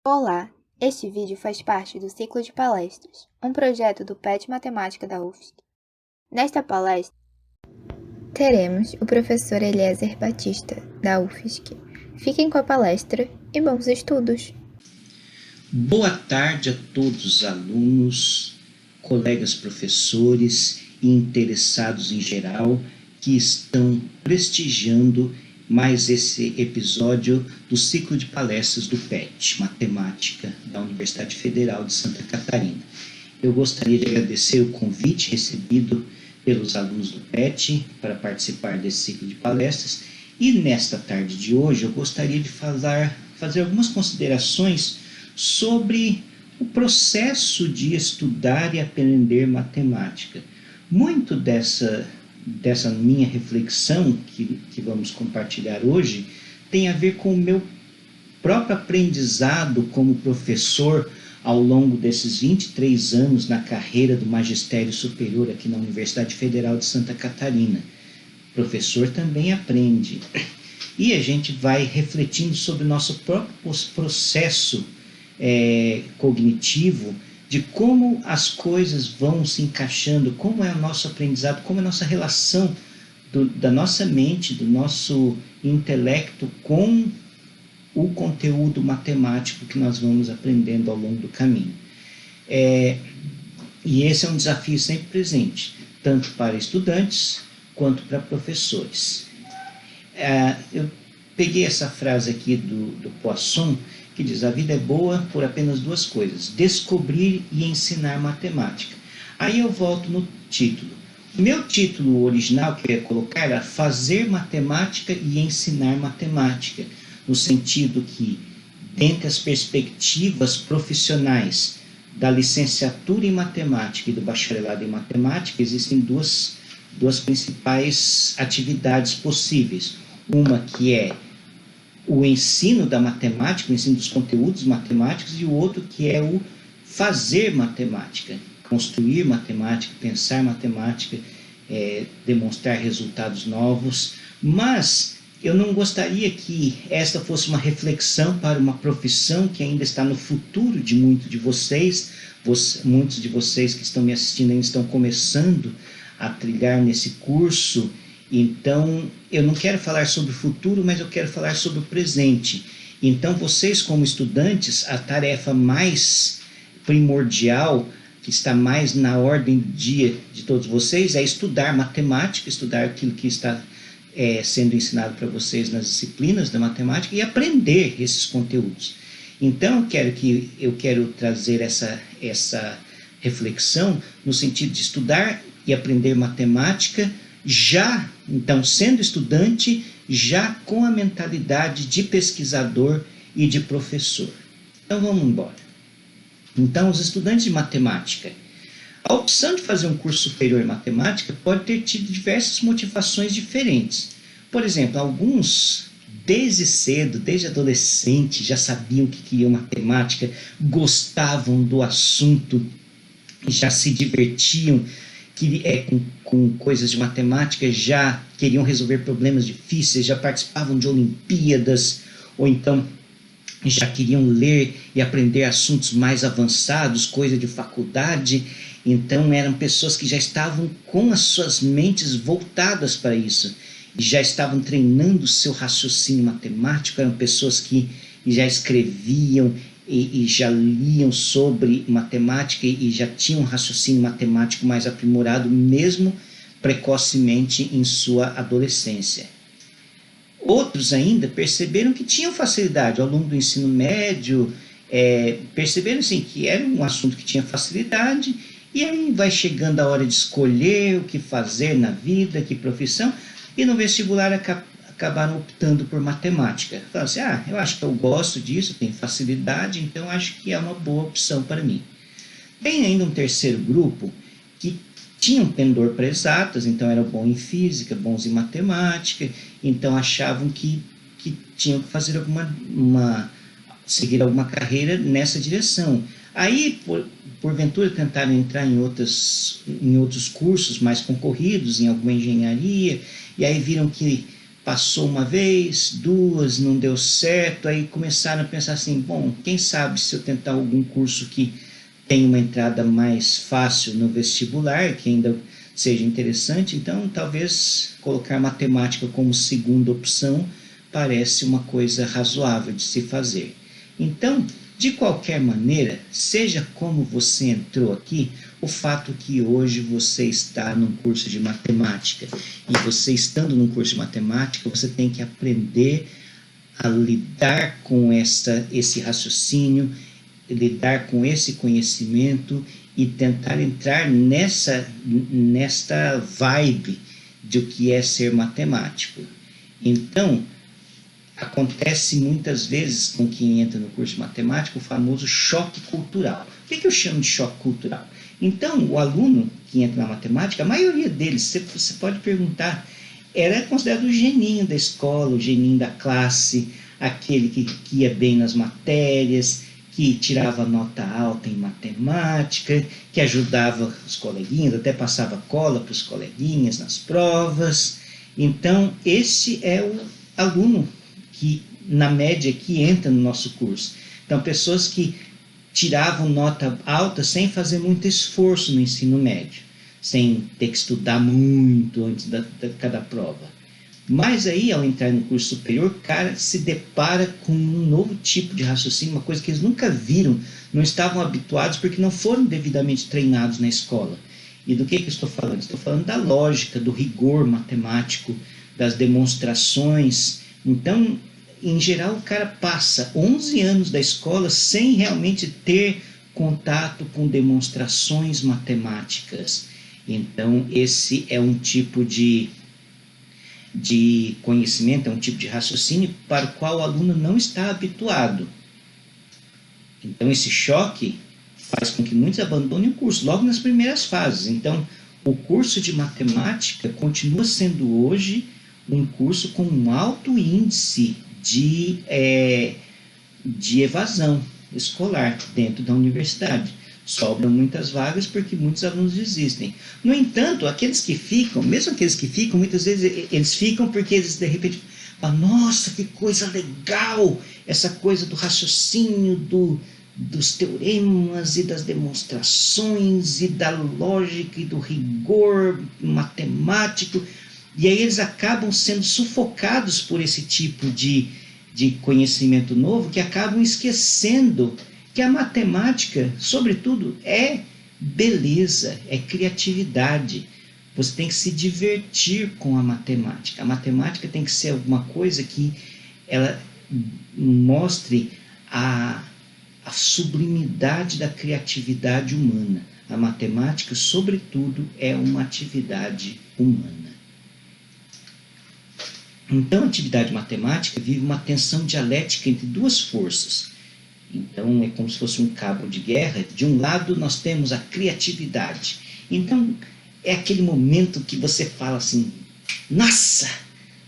Olá, este vídeo faz parte do ciclo de palestras, um projeto do PET Matemática da UFSC. Nesta palestra, teremos o professor Eliezer Batista, da UFSC. Fiquem com a palestra e bons estudos! Boa tarde a todos os alunos, colegas professores e interessados em geral que estão prestigiando mais esse episódio do ciclo de palestras do PET, Matemática, da Universidade Federal de Santa Catarina. Eu gostaria de agradecer o convite recebido pelos alunos do PET para participar desse ciclo de palestras e nesta tarde de hoje eu gostaria de fazer algumas considerações sobre o processo de estudar e aprender matemática. Muito dessa minha reflexão que vamos compartilhar hoje tem a ver com o meu próprio aprendizado como professor ao longo desses 23 anos na carreira do magistério superior aqui na Universidade Federal de Santa Catarina. O professor também aprende. E a gente vai refletindo sobre o nosso próprio processo cognitivo, de como as coisas vão se encaixando, como é o nosso aprendizado, como é a nossa relação da nossa mente, do nosso intelecto com o conteúdo matemático que nós vamos aprendendo ao longo do caminho. E esse é um desafio sempre presente, tanto para estudantes quanto para professores. Eu peguei essa frase aqui do Poisson, que diz: a vida é boa por apenas duas coisas, descobrir e ensinar matemática. Aí eu volto no título. Meu título original que eu ia colocar era fazer matemática e ensinar matemática, no sentido que, dentre as perspectivas profissionais da licenciatura em matemática e do bacharelado em matemática, existem duas principais atividades possíveis. Uma que é o ensino da matemática, o ensino dos conteúdos matemáticos, e o outro que é o fazer matemática, construir matemática, pensar matemática, demonstrar resultados novos. Mas eu não gostaria que esta fosse uma reflexão para uma profissão que ainda está no futuro de muitos de vocês. Muitos de vocês que estão me assistindo ainda estão começando a trilhar nesse curso. Então, eu não quero falar sobre o futuro, mas eu quero falar sobre o presente. Então, vocês como estudantes, a tarefa mais primordial, que está mais na ordem do dia de todos vocês, é estudar matemática, estudar aquilo que está sendo ensinado para vocês nas disciplinas da matemática e aprender esses conteúdos. Então, eu quero trazer essa reflexão no sentido de estudar e aprender matemática, então, sendo estudante, já com a mentalidade de pesquisador e de professor. Então, vamos embora. Então, os estudantes de matemática, a opção de fazer um curso superior em matemática pode ter tido diversas motivações diferentes. Por exemplo, alguns, desde cedo, desde adolescente, já sabiam que queriam matemática, gostavam do assunto, já se divertiam com coisas de matemática, já queriam resolver problemas difíceis, já participavam de Olimpíadas, ou então já queriam ler e aprender assuntos mais avançados, coisa de faculdade. Então eram pessoas que já estavam com as suas mentes voltadas para isso, e já estavam treinando o seu raciocínio matemático, eram pessoas que já escreviam e já liam sobre matemática e já tinham um raciocínio matemático mais aprimorado, mesmo precocemente em sua adolescência. Outros ainda perceberam que tinham facilidade ao longo do ensino médio, perceberam assim, que era um assunto que tinha facilidade, e aí vai chegando a hora de escolher o que fazer na vida, que profissão, e no vestibular acabaram optando por matemática. Falaram assim, eu acho que eu gosto disso, tenho facilidade, então acho que é uma boa opção para mim. Tem ainda um terceiro grupo que tinham pendor para exatas, então eram bons em física, bons em matemática, então achavam que tinham que fazer seguir alguma carreira nessa direção. Aí, porventura, tentaram entrar em outros cursos mais concorridos, em alguma engenharia, e aí viram que passou uma vez, duas, não deu certo, aí começaram a pensar assim, bom, quem sabe se eu tentar algum curso que tem uma entrada mais fácil no vestibular, que ainda seja interessante, então talvez colocar matemática como segunda opção parece uma coisa razoável de se fazer. Então, de qualquer maneira, seja como você entrou aqui, o fato que hoje você está num curso de matemática, e você estando num curso de matemática, você tem que aprender a lidar com esse raciocínio, lidar com esse conhecimento e tentar entrar nesta vibe do que é ser matemático. Então, acontece muitas vezes com quem entra no curso de matemática o famoso choque cultural. O que eu chamo de choque cultural? Então, o aluno que entra na matemática, a maioria deles, você pode perguntar, era considerado o geninho da escola, o geninho da classe, aquele que ia bem nas matérias, que tirava nota alta em matemática, que ajudava os coleguinhas, até passava cola para os coleguinhas nas provas. Então, esse é o aluno que, na média, que entra no nosso curso. Então, pessoas que tiravam nota alta sem fazer muito esforço no ensino médio, sem ter que estudar muito antes da cada prova. Mas aí, ao entrar no curso superior, o cara se depara com um novo tipo de raciocínio, uma coisa que eles nunca viram, não estavam habituados porque não foram devidamente treinados na escola. E do que eu estou falando? Estou falando da lógica, do rigor matemático, das demonstrações. Então, em geral, o cara passa 11 anos da escola sem realmente ter contato com demonstrações matemáticas. Então, esse é um tipo de conhecimento, é um tipo de raciocínio para o qual o aluno não está habituado. Então, esse choque faz com que muitos abandonem o curso logo nas primeiras fases. Então, o curso de matemática continua sendo hoje um curso com um alto índice de evasão escolar dentro da universidade. Sobram muitas vagas porque muitos alunos desistem. No entanto, aqueles que ficam, mesmo aqueles que ficam, muitas vezes eles ficam porque eles de repente falam, nossa, que coisa legal, essa coisa do raciocínio, dos teoremas e das demonstrações e da lógica e do rigor matemático. E aí eles acabam sendo sufocados por esse tipo de conhecimento novo, que acabam esquecendo que a matemática, sobretudo, é beleza, é criatividade. Você tem que se divertir com a matemática. A matemática tem que ser alguma coisa que ela mostre a sublimidade da criatividade humana. A matemática, sobretudo, é uma atividade humana. Então, a atividade matemática vive uma tensão dialética entre duas forças. Então, é como se fosse um cabo de guerra. De um lado, nós temos a criatividade. Então, é aquele momento que você fala assim, nossa,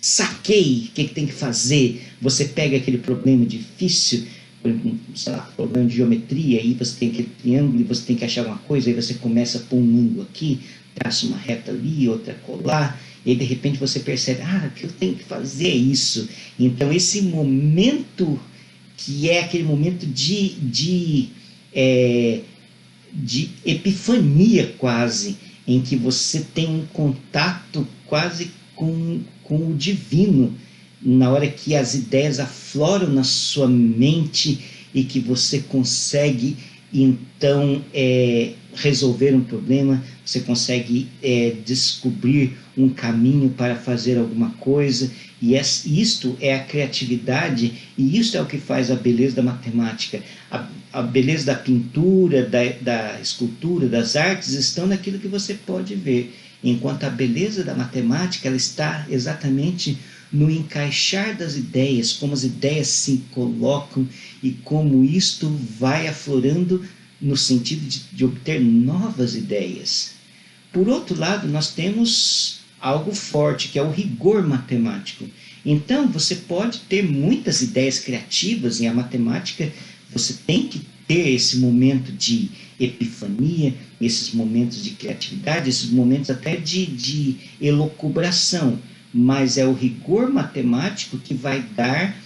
saquei o que tem que fazer. Você pega aquele problema difícil, sei lá, problema de geometria, aí você tem aquele triângulo e você tem que achar uma coisa, aí você começa a pôr um ângulo aqui, traça uma reta ali, outra colar, e aí de repente você percebe, o que eu tenho que fazer é isso. Então, esse momento que é aquele momento de epifania quase, em que você tem um contato quase com o divino, na hora que as ideias afloram na sua mente e que você consegue, então, resolver um problema, você consegue descobrir um caminho para fazer alguma coisa, e isto é a criatividade, e isso é o que faz a beleza da matemática. A beleza da pintura, da escultura, das artes, estão naquilo que você pode ver, enquanto a beleza da matemática, ela está exatamente no encaixar das ideias, como as ideias se colocam e como isto vai aflorando no sentido de obter novas ideias. Por outro lado, nós temos algo forte, que é o rigor matemático. Então, você pode ter muitas ideias criativas, e a matemática, você tem que ter esse momento de epifania, esses momentos de criatividade, esses momentos até de elucubração. mas é o rigor matemático que vai dar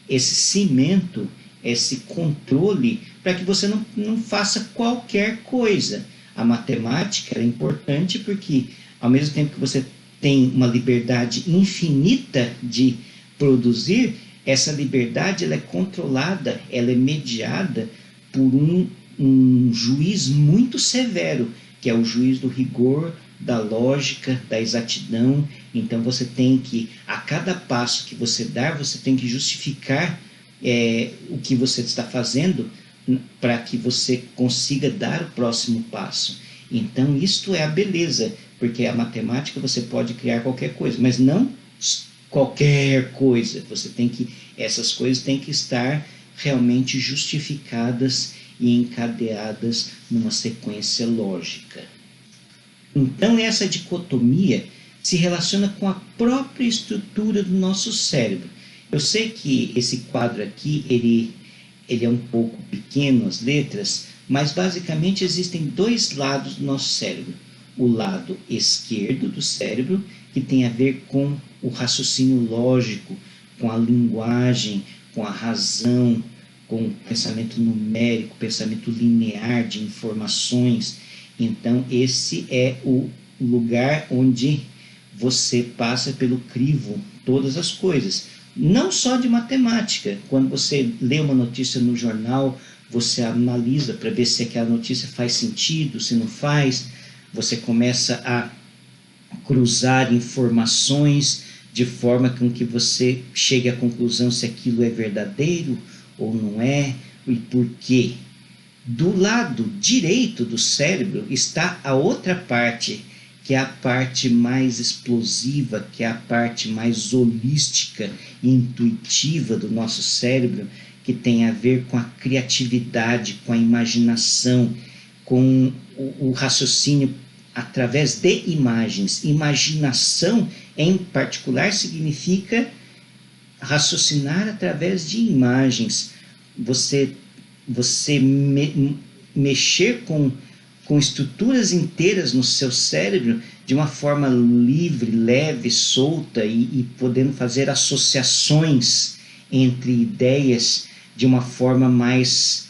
esse cimento, esse controle, para que você não faça qualquer coisa. A matemática é importante porque, ao mesmo tempo que você tem uma liberdade infinita de produzir, essa liberdade ela é controlada, ela é mediada por um juiz muito severo, que é o juiz do rigor, da lógica, da exatidão. Então você tem que, a cada passo que você dar, você tem que justificar o que você está fazendo para que você consiga dar o próximo passo. Então isto é a beleza, porque a matemática você pode criar qualquer coisa, mas não qualquer coisa. Essas coisas têm que estar realmente justificadas e encadeadas numa sequência lógica. Então essa dicotomia se relaciona com a própria estrutura do nosso cérebro. Eu sei que esse quadro aqui, ele é um pouco pequeno, as letras, mas basicamente existem dois lados do nosso cérebro. O lado esquerdo do cérebro, que tem a ver com o raciocínio lógico, com a linguagem, com a razão, com o pensamento numérico, pensamento linear de informações. Então esse é o lugar onde você passa pelo crivo todas as coisas. Não só de matemática. Quando você lê uma notícia no jornal, você analisa para ver se aquela notícia faz sentido, se não faz. Você começa a cruzar informações de forma com que você chegue à conclusão se aquilo é verdadeiro ou não é, e por quê. Do lado direito do cérebro está a outra parte, que é a parte mais explosiva, que é a parte mais holística e intuitiva do nosso cérebro, que tem a ver com a criatividade, com a imaginação, com o raciocínio através de imagens. Imaginação, em particular, significa raciocinar através de imagens. Você mexer com estruturas inteiras no seu cérebro de uma forma livre, leve, solta e podendo fazer associações entre ideias de uma forma mais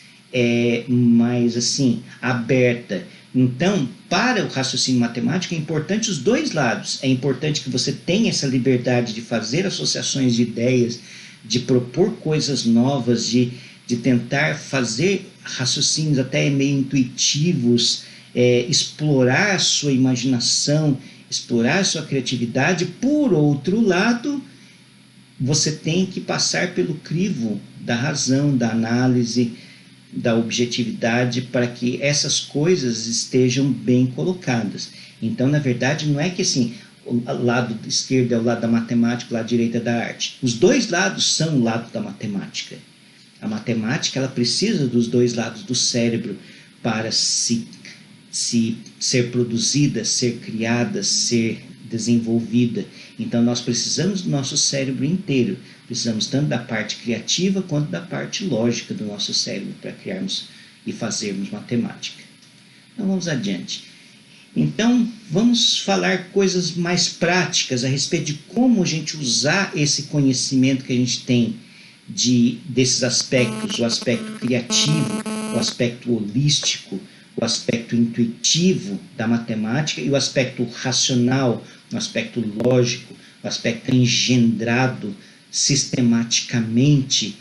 assim, aberta. Então, para o raciocínio matemático é importante os dois lados. É importante que você tenha essa liberdade de fazer associações de ideias, de propor coisas novas, de tentar fazer raciocínios até meio intuitivos, explorar a sua imaginação, explorar a sua criatividade. Por outro lado, você tem que passar pelo crivo da razão, da análise, da objetividade, para que essas coisas estejam bem colocadas. Então, na verdade, não é que assim, o lado esquerdo é o lado da matemática, o lado direito é da arte. Os dois lados são o lado da matemática. A matemática ela precisa dos dois lados do cérebro para se ser produzida, ser criada, ser desenvolvida. Então nós precisamos do nosso cérebro inteiro. Precisamos tanto da parte criativa quanto da parte lógica do nosso cérebro para criarmos e fazermos matemática. Então vamos adiante. Então vamos falar coisas mais práticas a respeito de como a gente usar esse conhecimento que a gente tem desses aspectos, o aspecto criativo, o aspecto holístico, o aspecto intuitivo da matemática e o aspecto racional, o aspecto lógico, o aspecto engendrado sistematicamente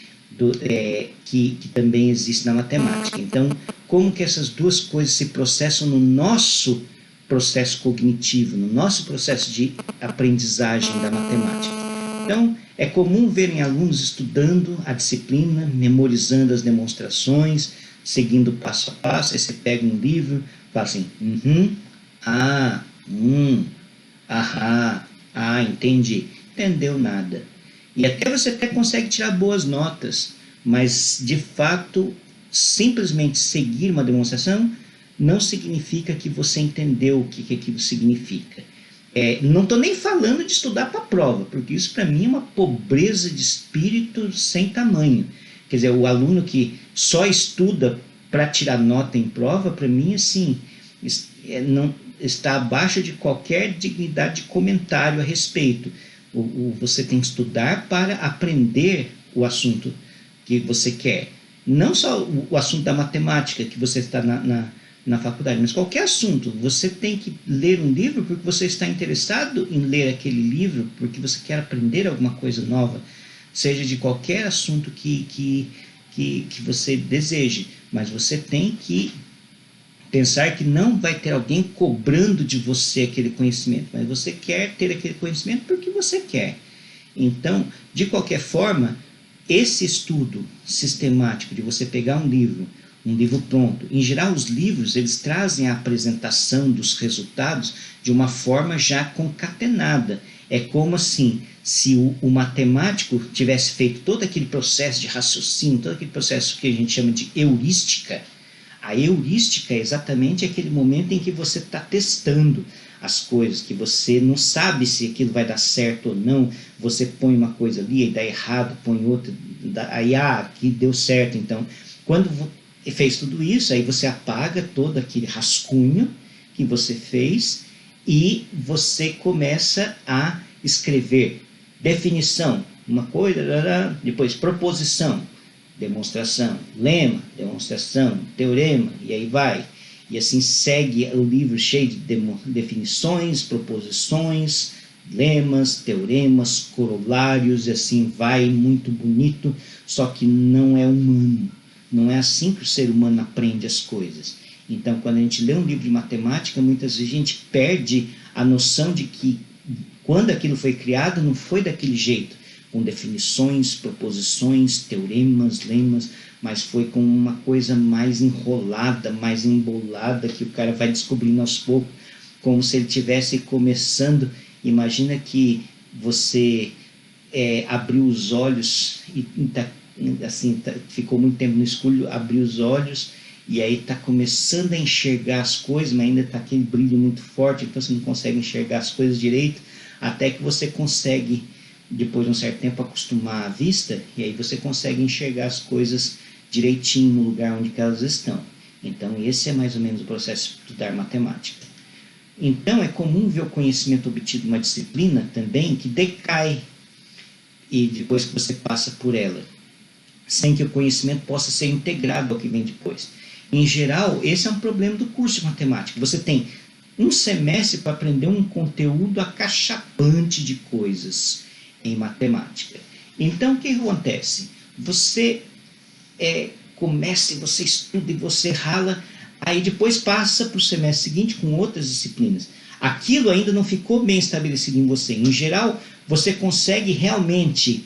que também existe na matemática. Então, como que essas duas coisas se processam no nosso processo cognitivo, no nosso processo de aprendizagem da matemática. Então, é comum verem alunos estudando a disciplina, memorizando as demonstrações, seguindo passo a passo. Aí você pega um livro, fala assim, entendi. Entendeu nada. E você até consegue tirar boas notas, mas, de fato, simplesmente seguir uma demonstração não significa que você entendeu o que aquilo significa. Não estou nem falando de estudar para a prova, porque isso para mim é uma pobreza de espírito sem tamanho. Quer dizer, o aluno que só estuda para tirar nota em prova, para mim, assim, não está abaixo de qualquer dignidade de comentário a respeito, Você tem que estudar para aprender o assunto que você quer. Não só o assunto da matemática que você está na faculdade, mas qualquer assunto. Você tem que ler um livro porque você está interessado em ler aquele livro, porque você quer aprender alguma coisa nova, seja de qualquer assunto que você deseje. Mas você tem que pensar que não vai ter alguém cobrando de você aquele conhecimento, mas você quer ter aquele conhecimento porque você quer. Então, de qualquer forma, esse estudo sistemático de você pegar um livro pronto, em geral os livros eles trazem a apresentação dos resultados de uma forma já concatenada. É como assim, se o matemático tivesse feito todo aquele processo de raciocínio, todo aquele processo que a gente chama de heurística. A heurística é exatamente aquele momento em que você está testando as coisas, que você não sabe se aquilo vai dar certo ou não, você põe uma coisa ali e dá errado, põe outra, aí aqui deu certo. Então, quando fez tudo isso, aí você apaga todo aquele rascunho que você fez e você começa a escrever definição, uma coisa, depois proposição, demonstração, lema, demonstração, teorema, e aí vai. E assim segue o livro cheio de definições, proposições, lemas, teoremas, corolários, e assim vai, muito bonito, só que não é humano. Não é assim que o ser humano aprende as coisas. Então, quando a gente lê um livro de matemática, muitas vezes a gente perde a noção de que quando aquilo foi criado, não foi daquele jeito, com definições, proposições, teoremas, lemas, mas foi com uma coisa mais enrolada, mais embolada, que o cara vai descobrindo aos poucos, como se ele estivesse começando. Imagina que você abriu os olhos e ficou muito tempo no escuro, abriu os olhos e aí está começando a enxergar as coisas, mas ainda está aquele brilho muito forte, então você não consegue enxergar as coisas direito, até que você consegue, depois de um certo tempo, acostumar a vista, e aí você consegue enxergar as coisas direitinho no lugar onde elas estão. Então, esse é mais ou menos o processo de estudar matemática. Então, é comum ver o conhecimento obtido numa disciplina também que decai e depois que você passa por ela, sem que o conhecimento possa ser integrado ao que vem depois. Em geral, esse é um problema do curso de matemática. Você tem um semestre para aprender um conteúdo acachapante de coisas em matemática. Então, o que acontece? Você começa, você estuda e você rala, aí depois passa para o semestre seguinte com outras disciplinas. Aquilo ainda não ficou bem estabelecido em você. Em geral, você consegue realmente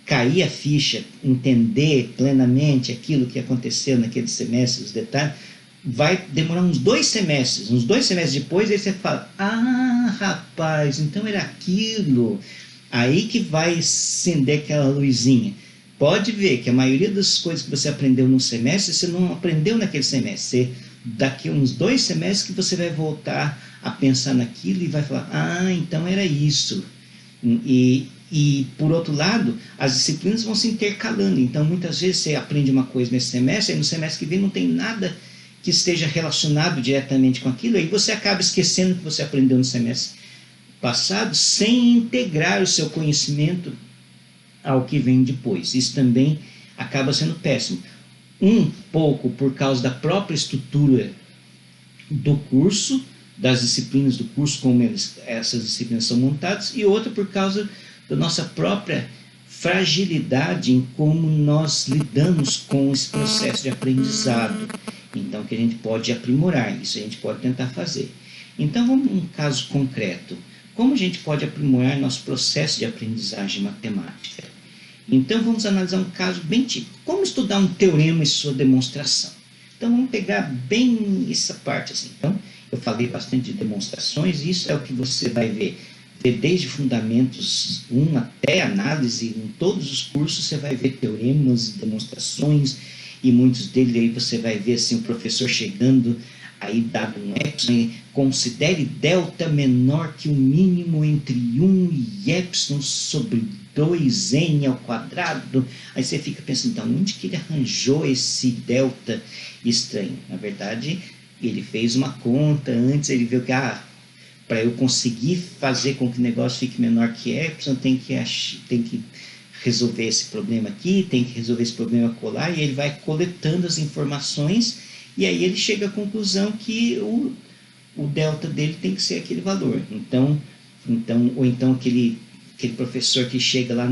cair a ficha, entender plenamente aquilo que aconteceu naquele semestre, os detalhes, vai demorar uns 2 semestres. Uns 2 semestres depois, aí você fala, rapaz, então era aquilo. Aí que vai acender aquela luzinha. Pode ver que a maioria das coisas que você aprendeu num semestre, você não aprendeu naquele semestre. Daqui a uns 2 semestres que você vai voltar a pensar naquilo e vai falar, então era isso. E, por outro lado, as disciplinas vão se intercalando. Então, muitas vezes você aprende uma coisa nesse semestre, e no semestre que vem não tem nada que esteja relacionado diretamente com aquilo, aí você acaba esquecendo o que você aprendeu no semestre passado, sem integrar o seu conhecimento ao que vem depois. Isso também acaba sendo péssimo. Um pouco por causa da própria estrutura do curso, das disciplinas do curso, como essas disciplinas são montadas, e outra por causa da nossa própria fragilidade em como nós lidamos com esse processo de aprendizado. Então, que a gente pode aprimorar, isso a gente pode tentar fazer. Então, vamos num caso concreto. Como a gente pode aprimorar nosso processo de aprendizagem matemática? Então, vamos analisar um caso bem típico. Como estudar um teorema e sua demonstração? Então, vamos pegar bem essa parte assim. Então, eu falei bastante de demonstrações, e isso é o que você vai ver desde fundamentos 1 até análise. Em todos os cursos você vai ver teoremas e demonstrações, e muitos deles aí você vai ver assim, o professor chegando, aí dado um epsilon, considere delta menor que o mínimo entre 1 e epsilon sobre 2n ao quadrado. Aí você fica pensando, então, onde que ele arranjou esse delta estranho? Na verdade, ele fez uma conta antes, ele viu que, para eu conseguir fazer com que o negócio fique menor que Epsilon, tem que resolver esse problema aqui, tem que resolver esse problema colar, e ele vai coletando as informações, e aí ele chega à conclusão que o delta dele tem que ser aquele valor. Ou então aquele professor que chega lá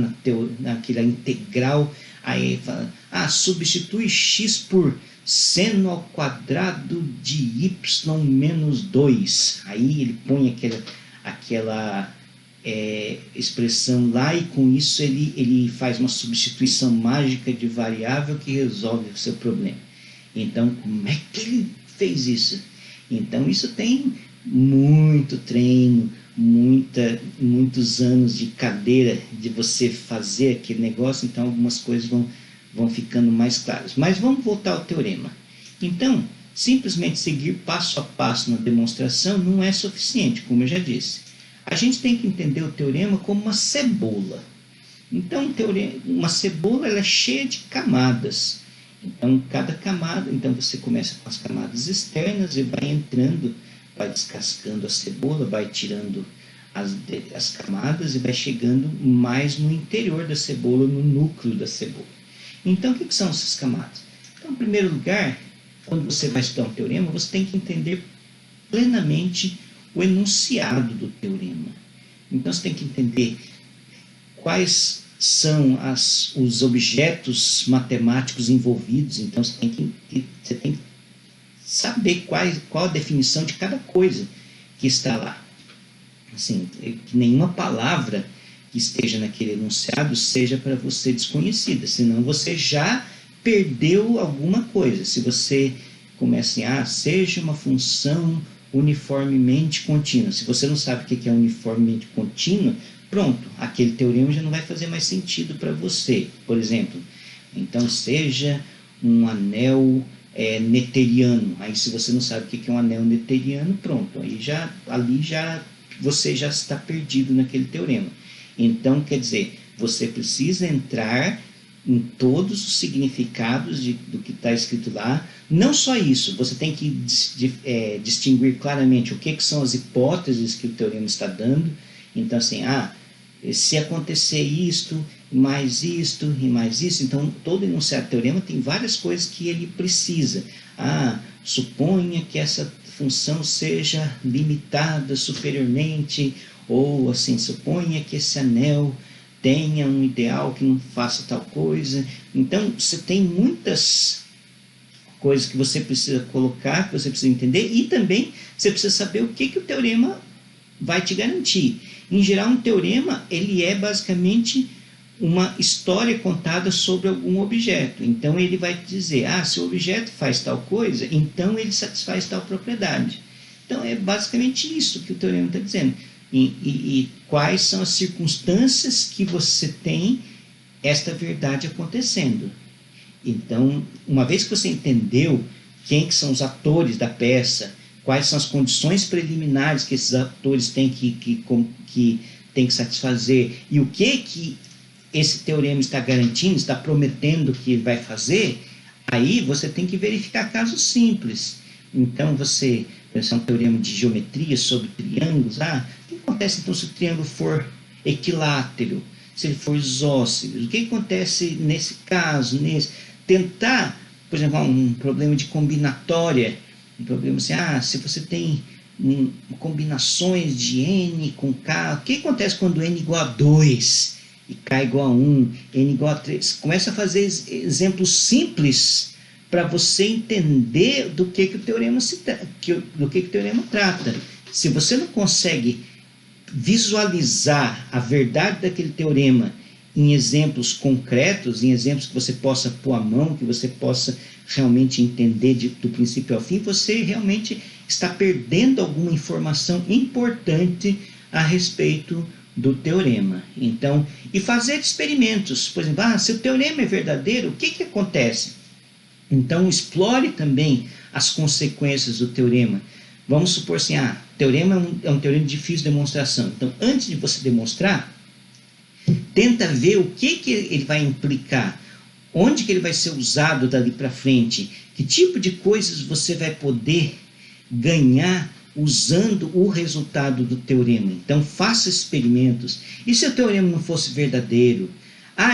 naquela integral, aí ele fala, substitui x por seno ao quadrado de y menos 2. Aí ele põe aquela expressão lá, e com isso ele faz uma substituição mágica de variável que resolve o seu problema. Então, como é que ele fez isso? Então, isso tem muito treino, muitos anos de cadeira de você fazer aquele negócio, então algumas coisas vão ficando mais claras. Mas vamos voltar ao teorema. Então, simplesmente seguir passo a passo na demonstração não é suficiente, como eu já disse. A gente tem que entender o teorema como uma cebola. Então, uma cebola ela é cheia de camadas. Então, cada camada, então você começa com as camadas externas e vai entrando, vai descascando a cebola, vai tirando as camadas e vai chegando mais no interior da cebola, no núcleo da cebola. Então, o que são essas camadas? Então, em primeiro lugar, quando você vai estudar um teorema, você tem que entender plenamente o enunciado do teorema. Então, você tem que entender quais são os objetos matemáticos envolvidos. Então, você tem que saber qual a definição de cada coisa que está lá. Assim, que nenhuma palavra que esteja naquele enunciado seja para você desconhecida, senão você já perdeu alguma coisa. Se você começa seja uma função uniformemente contínua. Se você não sabe o que é uniformemente contínua, pronto, aquele teorema já não vai fazer mais sentido para você. Por exemplo, então seja um anel neteriano. Aí se você não sabe o que é um anel neteriano, pronto, ali já você já está perdido naquele teorema. Então, quer dizer, você precisa entrar em todos os significados do que está escrito lá. Não só isso, você tem que distinguir claramente o que são as hipóteses que o teorema está dando. Então, assim, se acontecer isto, e mais isto, então todo enunciado do teorema tem várias coisas que ele precisa. Suponha que essa função seja limitada superiormente, ou assim, suponha que esse anel tenha um ideal que não faça tal coisa. Então, você tem muitas coisas que você precisa colocar, que você precisa entender, e também você precisa saber o que o teorema vai te garantir. Em geral, um teorema, ele é basicamente uma história contada sobre algum objeto. Então, ele vai te dizer, se o objeto faz tal coisa, então ele satisfaz tal propriedade. Então, é basicamente isso que o teorema está dizendo. E quais são as circunstâncias que você tem esta verdade acontecendo. Então, uma vez que você entendeu quem que são os atores da peça, quais são as condições preliminares que esses atores têm que satisfazer, e o que esse teorema está garantindo, está prometendo que ele vai fazer, aí você tem que verificar casos simples. Então, você pensar um teorema de geometria sobre triângulos, o que acontece então se o triângulo for equilátero, se ele for isósceles? O que acontece nesse caso? Tentar, por exemplo, um problema de combinatória, um problema assim, se você tem combinações de n com k, o que acontece quando n igual a 2 e k igual a 1, n igual a 3? Começa a fazer exemplos simples para você entender do que o teorema trata. Se você não consegue visualizar a verdade daquele teorema em exemplos concretos, em exemplos que você possa pôr a mão, que você possa realmente entender do princípio ao fim, você realmente está perdendo alguma informação importante a respeito do teorema. Então, e fazer experimentos. Por exemplo, se o teorema é verdadeiro, o que acontece? Então, explore também as consequências do teorema. Vamos supor assim, o teorema é um teorema de difícil demonstração. Então, antes de você demonstrar, tenta ver o que ele vai implicar, onde que ele vai ser usado dali para frente, que tipo de coisas você vai poder ganhar usando o resultado do teorema. Então, faça experimentos. E se o teorema não fosse verdadeiro?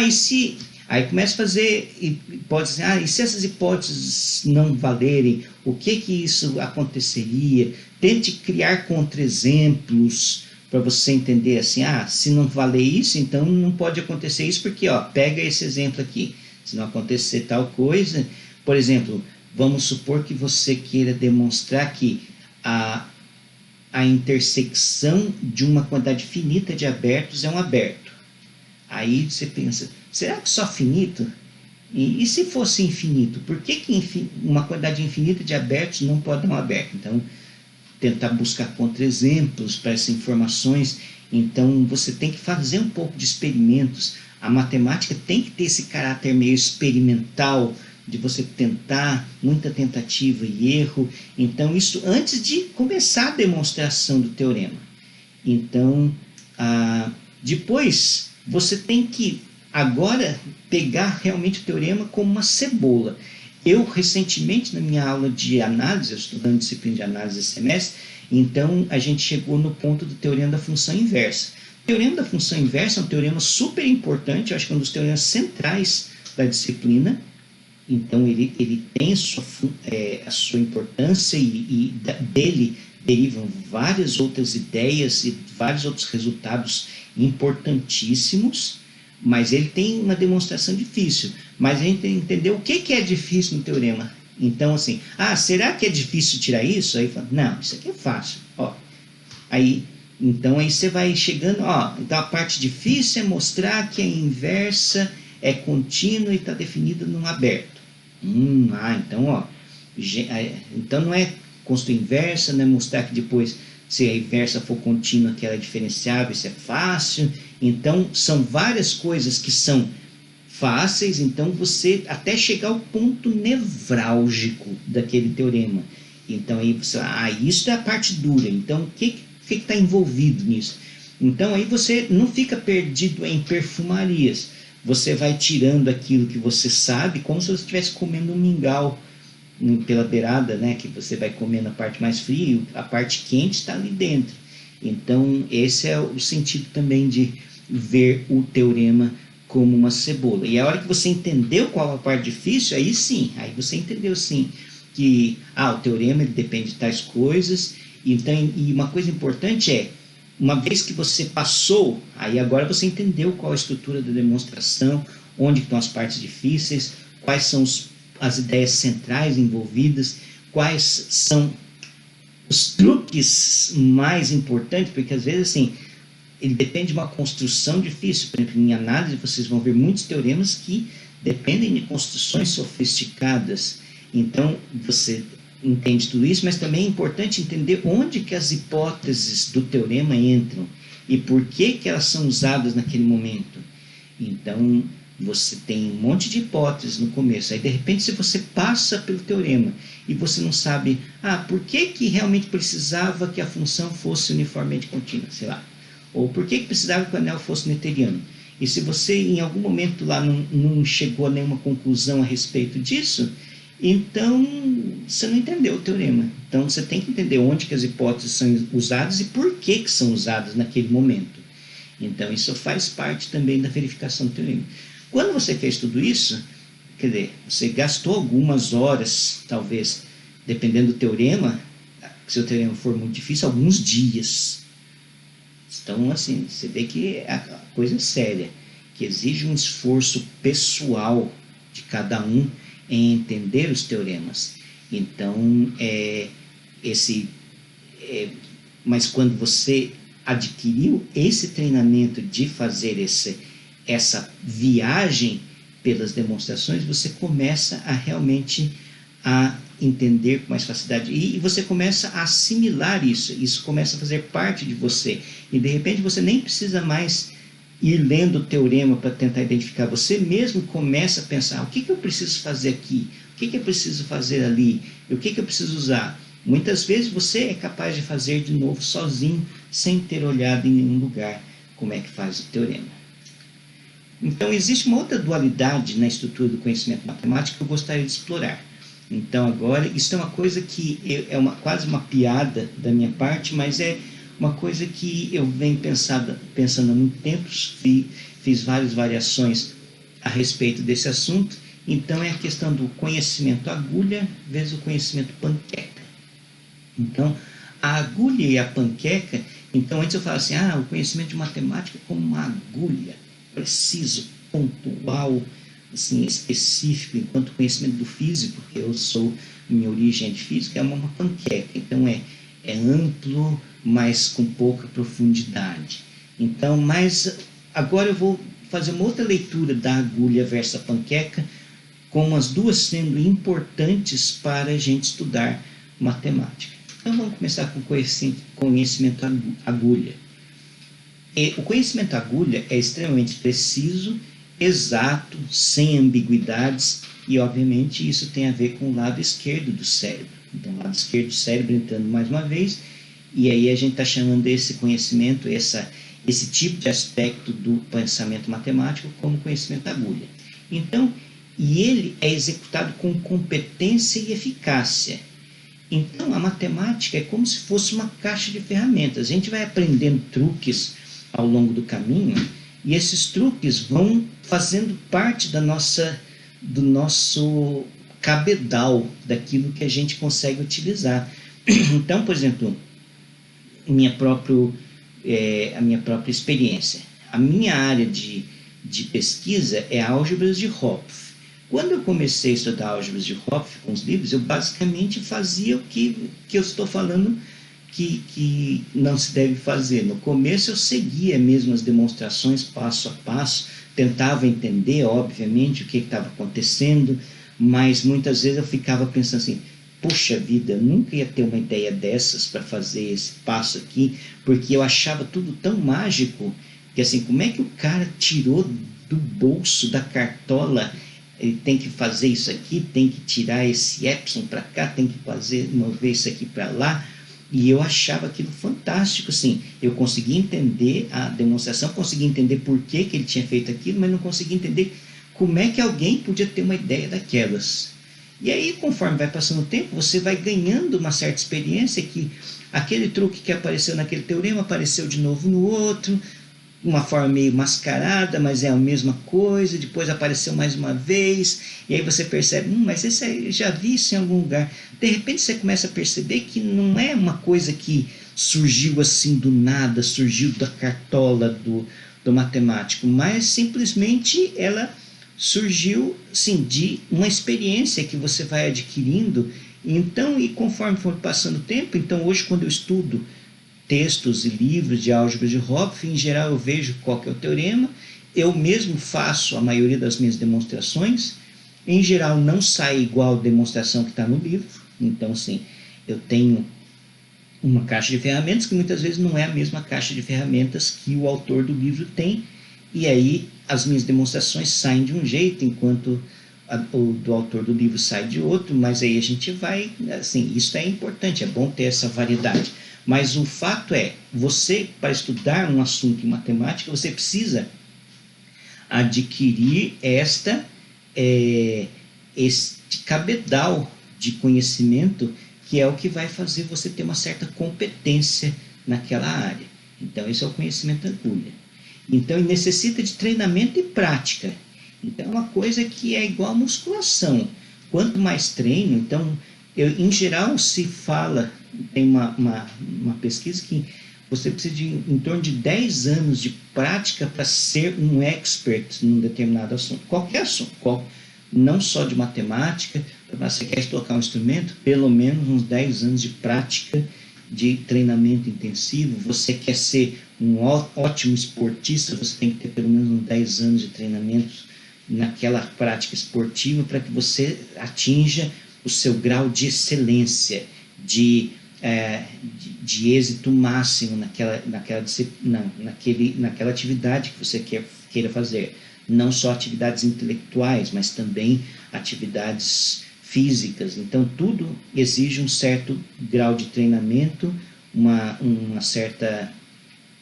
E se... Aí começa a fazer hipóteses, e se essas hipóteses não valerem, o que isso aconteceria? Tente criar contra-exemplos para você entender assim, se não valer isso, então não pode acontecer isso, porque, pega esse exemplo aqui, se não acontecer tal coisa, por exemplo, vamos supor que você queira demonstrar que a intersecção de uma quantidade finita de abertos é um aberto. Aí você pensa, será que só finito? E se fosse infinito? Por que uma quantidade infinita de abertos não pode dar um aberto? Então, tentar buscar contra-exemplos para essas informações. Então, você tem que fazer um pouco de experimentos. A matemática tem que ter esse caráter meio experimental, de você tentar, muita tentativa e erro. Então, isso antes de começar a demonstração do teorema. Então, depois, você tem que agora pegar realmente o teorema como uma cebola. Eu, recentemente, na minha aula de análise, eu estou dando disciplina de análise esse semestre, então a gente chegou no ponto do teorema da função inversa. O teorema da função inversa é um teorema super importante, eu acho que é um dos teoremas centrais da disciplina. Então ele tem a sua importância e dele derivam várias outras ideias e vários outros resultados importantíssimos, mas ele tem uma demonstração difícil. Mas a gente tem que entender o que é difícil no teorema. Então, assim, será que é difícil tirar isso? Aí fala, não, isso aqui é fácil. Então aí você vai chegando, então a parte difícil é mostrar que a inversa é contínua e está definida num aberto. Então não é construir inversa, não é mostrar que depois, se a inversa for contínua, que ela é diferenciável, isso é fácil. Então, são várias coisas que são fáceis, então você até chegar ao ponto nevrálgico daquele teorema. Então, aí você, isso é a parte dura. Então, o que está envolvido nisso? Então, aí você não fica perdido em perfumarias. Você vai tirando aquilo que você sabe, como se você estivesse comendo um mingau pela beirada, né, que você vai comendo a parte mais fria, a parte quente está ali dentro. Então, esse é o sentido também de ver o teorema como uma cebola. E a hora que você entendeu qual a parte difícil, aí sim, aí você entendeu sim que o teorema ele depende de tais coisas. Então, e uma coisa importante é, uma vez que você passou, aí agora você entendeu qual a estrutura da demonstração, onde estão as partes difíceis, quais são as ideias centrais envolvidas, quais são os truques mais importantes, porque às vezes assim, ele depende de uma construção difícil. Por exemplo, em análise vocês vão ver muitos teoremas que dependem de construções sofisticadas. Então, você entende tudo isso, mas também é importante entender onde que as hipóteses do teorema entram e por que elas são usadas naquele momento. Então, você tem um monte de hipóteses no começo, aí de repente se você passa pelo teorema e você não sabe, por que realmente precisava que a função fosse uniformemente contínua, sei lá, ou por que precisava que o anel fosse noetheriano, e se você em algum momento lá não chegou a nenhuma conclusão a respeito disso, então você não entendeu o teorema. Então você tem que entender onde que as hipóteses são usadas e por que são usadas naquele momento. Então isso faz parte também da verificação do teorema. Quando você fez tudo isso, quer dizer, você gastou algumas horas, talvez, dependendo do teorema, se o teorema for muito difícil, alguns dias. Então, assim, você vê que a coisa é séria, que exige um esforço pessoal de cada um em entender os teoremas. Então, mas quando você adquiriu esse treinamento de fazer essa viagem pelas demonstrações, você começa a realmente a entender com mais facilidade e você começa a assimilar isso começa a fazer parte de você e de repente você nem precisa mais ir lendo o teorema para tentar identificar, você mesmo começa a pensar, o que eu preciso fazer aqui, o que eu preciso fazer ali, o que eu preciso usar. Muitas vezes você é capaz de fazer de novo sozinho, sem ter olhado em nenhum lugar como é que faz o teorema. Então, existe uma outra dualidade na estrutura do conhecimento matemático que eu gostaria de explorar. Então agora, isso é uma coisa que é quase uma piada da minha parte, mas é uma coisa que eu venho pensando há muito tempo, fiz várias variações a respeito desse assunto. Então é a questão do conhecimento agulha vezes o conhecimento panqueca. Então, a agulha e a panqueca, então antes eu falava assim, o conhecimento de matemática é como uma agulha, preciso, pontual, assim, específico, enquanto o conhecimento do físico, que eu sou, minha origem é de física, é uma panqueca, então é amplo, mas com pouca profundidade. Então, mas agora eu vou fazer uma outra leitura da agulha versus a panqueca, com as duas sendo importantes para a gente estudar matemática. Então vamos começar com o conhecimento agulha. O conhecimento agulha é extremamente preciso, exato, sem ambiguidades, e obviamente isso tem a ver com o lado esquerdo do cérebro. Então, o lado esquerdo do cérebro entrando mais uma vez, e aí a gente está chamando esse conhecimento, esse tipo de aspecto do pensamento matemático como conhecimento agulha. Então, e ele é executado com competência e eficácia. Então, a matemática é como se fosse uma caixa de ferramentas. A gente vai aprendendo truques ao longo do caminho, e esses truques vão fazendo parte do nosso cabedal, daquilo que a gente consegue utilizar. Então, por exemplo, a minha própria experiência. A minha área de pesquisa é álgebras de Hopf. Quando eu comecei a estudar álgebras de Hopf com os livros, eu basicamente fazia o que eu estou falando que não se deve fazer. No começo eu seguia mesmo as demonstrações passo a passo, tentava entender, obviamente, o que estava acontecendo, mas muitas vezes eu ficava pensando assim, poxa vida, eu nunca ia ter uma ideia dessas para fazer esse passo aqui, porque eu achava tudo tão mágico, que assim, como é que o cara tirou do bolso da cartola, ele tem que fazer isso aqui, tem que tirar esse epsilon para cá, tem que mover isso aqui para lá, e eu achava aquilo fantástico, assim, eu conseguia entender a demonstração, conseguia entender por que ele tinha feito aquilo, mas não conseguia entender como é que alguém podia ter uma ideia daquelas. E aí, conforme vai passando o tempo, você vai ganhando uma certa experiência que aquele truque que apareceu naquele teorema apareceu de novo no outro, uma forma meio mascarada, mas é a mesma coisa, depois apareceu mais uma vez, e aí você percebe, mas esse aí, eu já vi isso em algum lugar. De repente você começa a perceber que não é uma coisa que surgiu assim do nada, surgiu da cartola do matemático, mas simplesmente ela surgiu assim, de uma experiência que você vai adquirindo. Então, e conforme for passando o tempo, então hoje quando eu estudo textos e livros de álgebra de Hopf, em geral eu vejo qual que é o teorema, eu mesmo faço a maioria das minhas demonstrações, em geral não sai igual a demonstração que está no livro, então assim, eu tenho uma caixa de ferramentas que muitas vezes não é a mesma caixa de ferramentas que o autor do livro tem, e aí as minhas demonstrações saem de um jeito, enquanto o do autor do livro sai de outro, mas aí a gente vai, assim, isso é importante, é bom ter essa variedade. Mas o fato é, você, para estudar um assunto em matemática, você precisa adquirir este cabedal de conhecimento, que é o que vai fazer você ter uma certa competência naquela área. Então, esse é o conhecimento agulha. Então, ele necessita de treinamento e prática. Então, é uma coisa que é igual a musculação. Quanto mais treino, então, em geral, se fala, tem uma pesquisa que você precisa de em torno de 10 anos de prática para ser um expert num determinado assunto. Qualquer assunto, não só de matemática, você quer tocar um instrumento, pelo menos uns 10 anos de prática, de treinamento intensivo. Você quer ser um ótimo esportista, você tem que ter pelo menos uns 10 anos de treinamento naquela prática esportiva para que você atinja o seu grau de excelência, de êxito máximo naquela atividade que você queira fazer. Não só atividades intelectuais, mas também atividades físicas. Então, tudo exige um certo grau de treinamento, uma certa,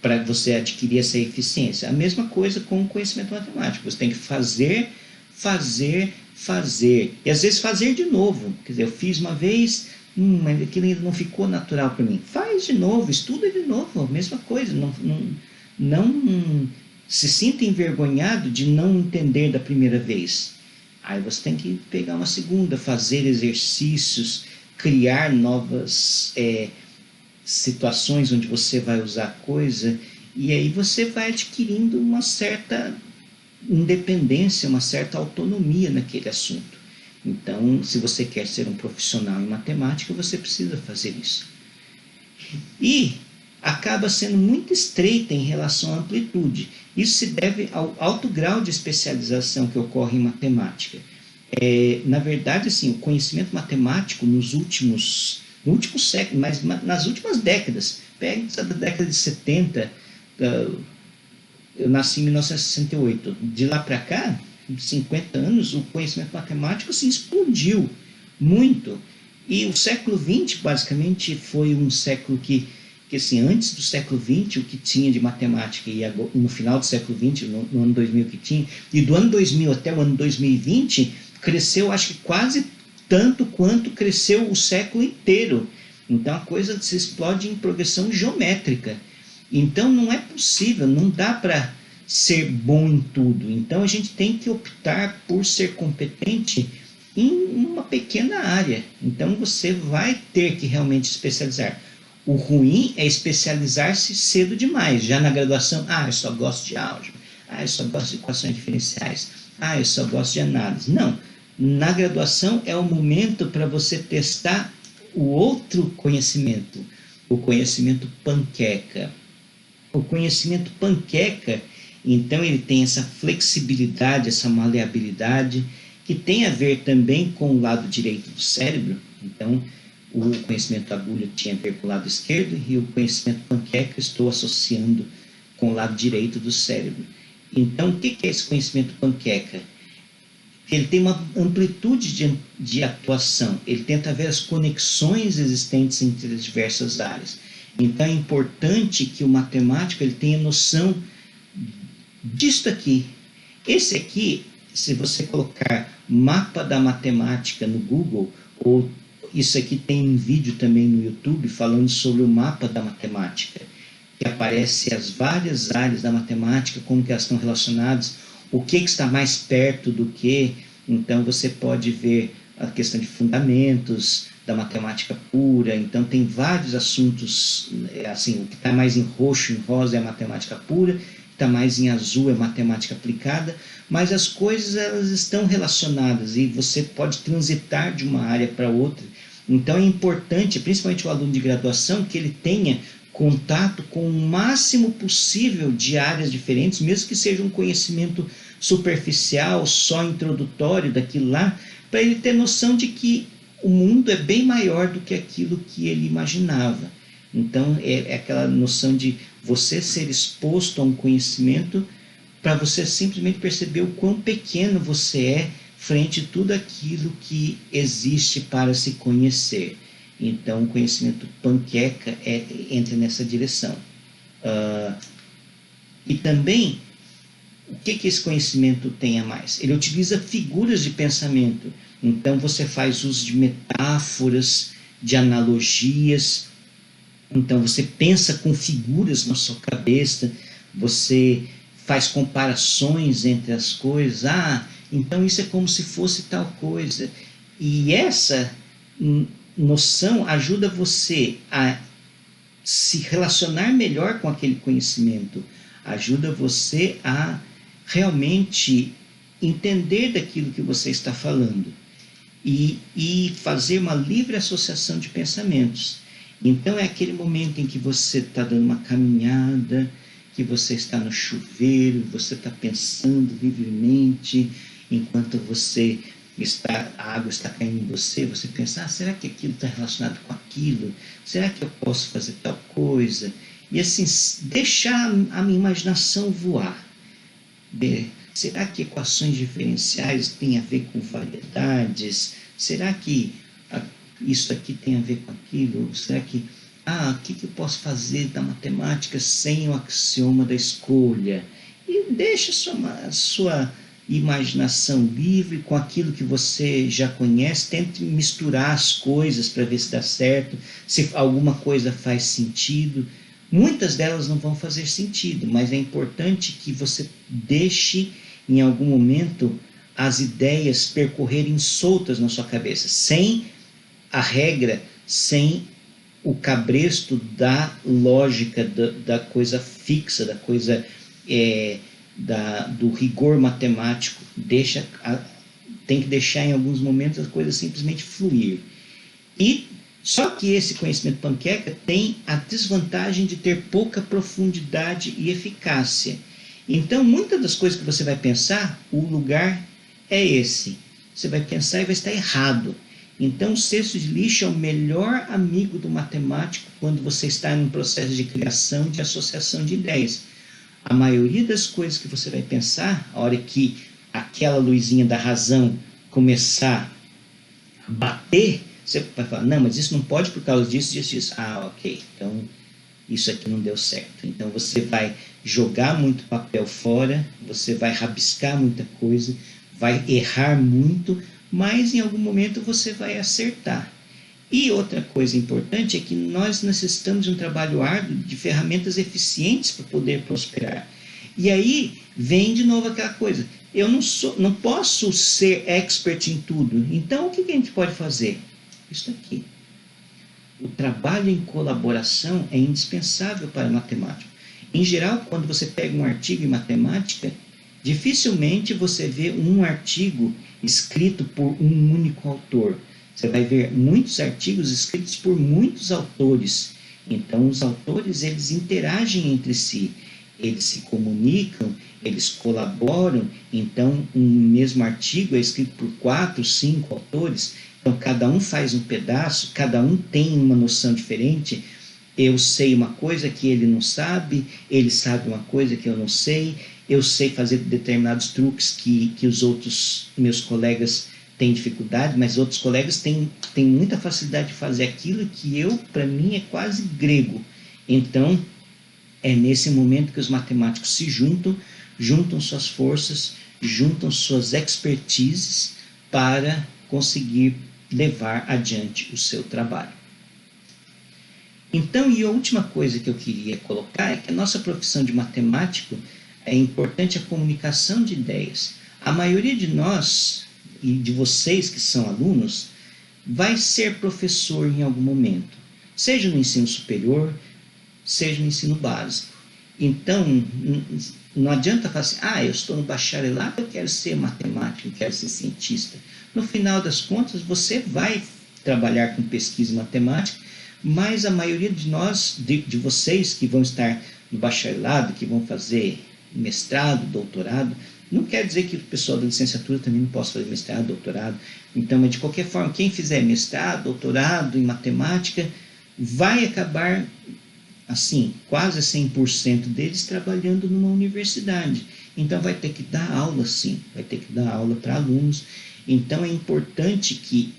para você adquirir essa eficiência. A mesma coisa com o conhecimento matemático. Você tem que fazer, fazer. E às vezes fazer de novo. Quer dizer, eu fiz uma vez, mas aquilo ainda não ficou natural para mim. Faz de novo, estuda de novo, a mesma coisa. Não se sinta envergonhado de não entender da primeira vez. Aí você tem que pegar uma segunda, fazer exercícios, criar novas situações onde você vai usar coisa, e aí você vai adquirindo uma certa independência, uma certa autonomia naquele assunto. Então, se você quer ser um profissional em matemática, você precisa fazer isso. E acaba sendo muito estreita em relação à amplitude. Isso se deve ao alto grau de especialização que ocorre em matemática. Na verdade, assim, o conhecimento matemático no último século, mas nas últimas décadas, pega da década de 70, eu nasci em 1968, de lá para cá, 50 anos, o conhecimento matemático assim, explodiu muito. E o século XX, basicamente, foi um século que assim, antes do século XX, o que tinha de matemática, e no final do século XX, no ano 2000 que tinha, e do ano 2000 até o ano 2020, cresceu, acho que quase tanto quanto cresceu o século inteiro. Então a coisa se explode em progressão geométrica. Então não é possível, não dá para ser bom em tudo. Então a gente tem que optar por ser competente em uma pequena área. Então você vai ter que realmente especializar. O ruim é especializar-se cedo demais. Já na graduação, eu só gosto de álgebra, eu só gosto de equações diferenciais, eu só gosto de análise. Não. Na graduação é o momento para você testar o outro conhecimento, o conhecimento panqueca. O conhecimento panqueca, então, ele tem essa flexibilidade, essa maleabilidade, que tem a ver também com o lado direito do cérebro. Então, o conhecimento agulha tinha a ver com o lado esquerdo e o conhecimento panqueca estou associando com o lado direito do cérebro. Então, o que é esse conhecimento panqueca? Ele tem uma amplitude de atuação, ele tenta ver as conexões existentes entre as diversas áreas. Então, é importante que o matemático ele tenha noção disto aqui. Esse aqui, se você colocar mapa da matemática no Google, ou isso aqui tem um vídeo também no YouTube falando sobre o mapa da matemática, que aparece as várias áreas da matemática, como que elas estão relacionadas, o que está mais perto do que. Então você pode ver a questão de fundamentos da matemática pura. Então tem vários assuntos, assim, o que está mais em roxo, em rosa é a matemática pura, o que está mais em azul é matemática aplicada, mas as coisas elas estão relacionadas e você pode transitar de uma área para outra. Então é importante, principalmente o aluno de graduação, que ele tenha contato com o máximo possível de áreas diferentes, mesmo que seja um conhecimento superficial, só introdutório daquilo lá, para ele ter noção de que o mundo é bem maior do que aquilo que ele imaginava. Então é aquela noção de você ser exposto a um conhecimento para você simplesmente perceber o quão pequeno você é frente a tudo aquilo que existe para se conhecer. Então, o conhecimento panqueca entra nessa direção. E também, o que esse conhecimento tem a mais? Ele utiliza figuras de pensamento. Então, você faz uso de metáforas, de analogias. Então, você pensa com figuras na sua cabeça, você faz comparações entre as coisas. Então isso é como se fosse tal coisa. E essa noção ajuda você a se relacionar melhor com aquele conhecimento, ajuda você a realmente entender daquilo que você está falando e fazer uma livre associação de pensamentos. Então é aquele momento em que você está dando uma caminhada, que você está no chuveiro, você está pensando livremente, enquanto a água está caindo em você, você pensa, será que aquilo está relacionado com aquilo? Será que eu posso fazer tal coisa? E assim, deixar a minha imaginação voar. Será que equações diferenciais têm a ver com variedades? Será que isso aqui tem a ver com aquilo? Será que o que eu posso fazer da matemática sem o axioma da escolha? E deixa a sua imaginação livre com aquilo que você já conhece, tente misturar as coisas para ver se dá certo, se alguma coisa faz sentido. Muitas delas não vão fazer sentido, mas é importante que você deixe em algum momento as ideias percorrerem soltas na sua cabeça, sem a regra, sem o cabresto da lógica, da coisa fixa, da coisa do rigor matemático. Tem que deixar em alguns momentos as coisas simplesmente fluir. E só que esse conhecimento panqueca tem a desvantagem de ter pouca profundidade e eficácia. Então, muitas das coisas que você vai pensar, o lugar é esse. Você vai pensar e vai estar errado. Então, o cesto de lixo é o melhor amigo do matemático quando você está em um processo de criação, de associação de ideias. A maioria das coisas que você vai pensar, a hora que aquela luzinha da razão começar a bater, você vai falar, não, mas isso não pode por causa disso, disso, disso. Ah, ok, então isso aqui não deu certo. Então você vai jogar muito papel fora, você vai rabiscar muita coisa, vai errar muito, mas em algum momento você vai acertar. E outra coisa importante é que nós necessitamos de um trabalho árduo, de ferramentas eficientes para poder prosperar. E aí vem de novo aquela coisa, eu não posso ser expert em tudo, então o que a gente pode fazer? Isso aqui. O trabalho em colaboração é indispensável para a matemática. Em geral, quando você pega um artigo em matemática, dificilmente você vê um artigo escrito por um único autor. Você vai ver muitos artigos escritos por muitos autores. Então, os autores, eles interagem entre si, eles se comunicam, eles colaboram. Então, um mesmo artigo é escrito por 4, 5 autores. Então, cada um faz um pedaço, cada um tem uma noção diferente. Eu sei uma coisa que ele não sabe, ele sabe uma coisa que eu não sei, eu sei fazer determinados truques que os outros meus colegas têm dificuldade, mas outros colegas têm muita facilidade de fazer aquilo que para mim, é quase grego. Então, é nesse momento que os matemáticos se juntam suas forças, juntam suas expertises para conseguir levar adiante o seu trabalho. Então, e a última coisa que eu queria colocar é que a nossa profissão de matemático é importante a comunicação de ideias. A maioria de nós e de vocês que são alunos vai ser professor em algum momento, seja no ensino superior, seja no ensino básico. Então, não adianta falar assim, eu estou no bacharelado, eu quero ser matemático, eu quero ser cientista. No final das contas, você vai trabalhar com pesquisa em matemática, mas a maioria de nós, de vocês que vão estar no bacharelado, que vão fazer mestrado, doutorado, não quer dizer que o pessoal da licenciatura também não possa fazer mestrado, doutorado. Então, mas de qualquer forma, quem fizer mestrado, doutorado em matemática, vai acabar, assim, quase 100% deles trabalhando numa universidade. Então, vai ter que dar aula, sim, vai ter que dar aula para alunos. Então, é importante que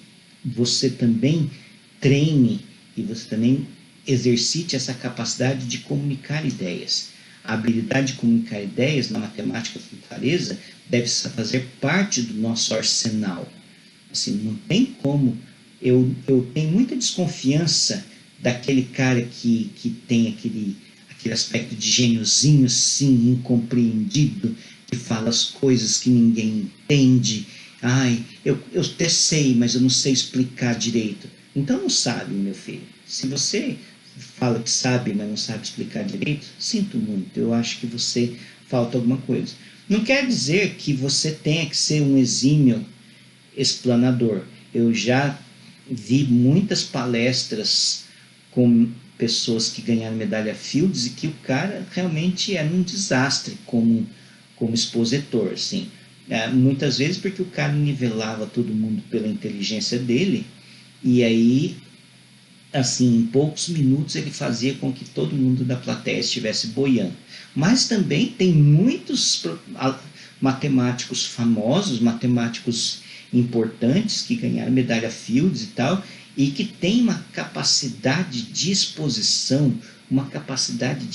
você também treine e você também exercite essa capacidade de comunicar ideias. A habilidade de comunicar ideias na matemática com clareza deve fazer parte do nosso arsenal. Assim, não tem como. Eu tenho muita desconfiança daquele cara que tem aquele aspecto de gêniozinho, assim, incompreendido, que fala as coisas que ninguém entende. Eu até sei, mas eu não sei explicar direito. Então não sabe, meu filho. Se você fala que sabe, mas não sabe explicar direito, sinto muito, eu acho que você falta alguma coisa. Não quer dizer que você tenha que ser um exímio explanador. Eu já vi muitas palestras com pessoas que ganharam medalha Fields e que o cara realmente era um desastre como expositor, assim. Muitas vezes porque o cara nivelava todo mundo pela inteligência dele, e aí, assim, em poucos minutos ele fazia com que todo mundo da plateia estivesse boiando. Mas também tem muitos matemáticos famosos, matemáticos importantes que ganharam medalha Fields e tal, e que tem uma capacidade de exposição, uma capacidade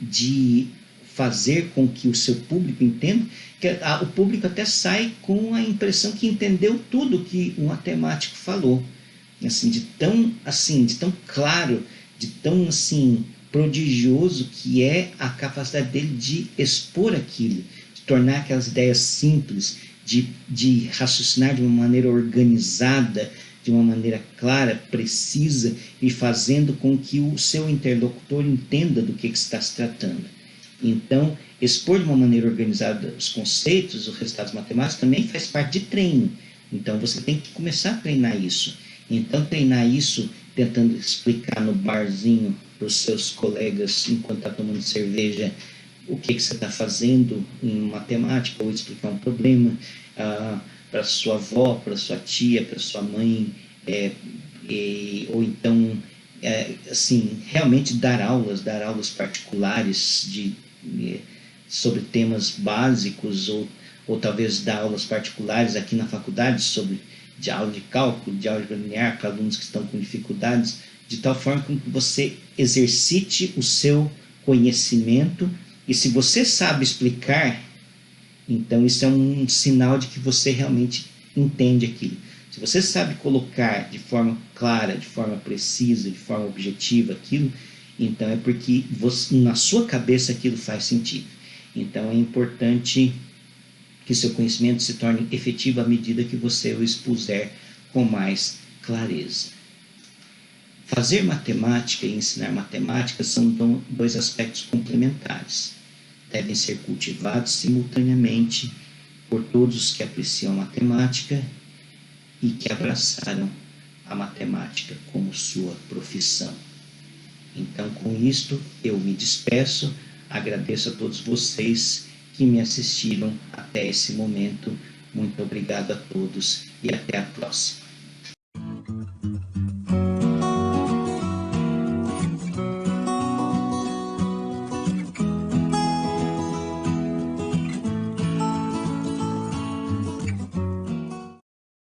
de fazer com que o seu público entenda, que o público até sai com a impressão que entendeu tudo que o matemático falou, de tão claro, de tão prodigioso que é a capacidade dele de expor aquilo, de tornar aquelas ideias simples, de raciocinar de uma maneira organizada, de uma maneira clara, precisa, e fazendo com que o seu interlocutor entenda do que está se tratando. Então, expor de uma maneira organizada os conceitos, os resultados matemáticos, também faz parte de treino. Então, você tem que começar a treinar isso. Então, treinar isso tentando explicar no barzinho para os seus colegas, enquanto está tomando cerveja, o que você está fazendo em matemática, ou explicar um problema para sua avó, para sua tia, para sua mãe, ou então, realmente dar aulas particulares sobre temas básicos, ou talvez dar aulas particulares aqui na faculdade de aula de cálculo, de álgebra linear, para alunos que estão com dificuldades, de tal forma que você exercite o seu conhecimento, e se você sabe explicar, então isso é um sinal de que você realmente entende aquilo. Se você sabe colocar de forma clara, de forma precisa, de forma objetiva aquilo, então é porque na sua cabeça aquilo faz sentido. Então é importante que seu conhecimento se torne efetivo à medida que você o expuser com mais clareza. Fazer matemática e ensinar matemática são dois aspectos complementares. Devem ser cultivados simultaneamente por todos os que apreciam a matemática e que abraçaram a matemática como sua profissão. Então, com isto, eu me despeço, agradeço a todos vocês que me assistiram até esse momento. Muito obrigado a todos e até a próxima.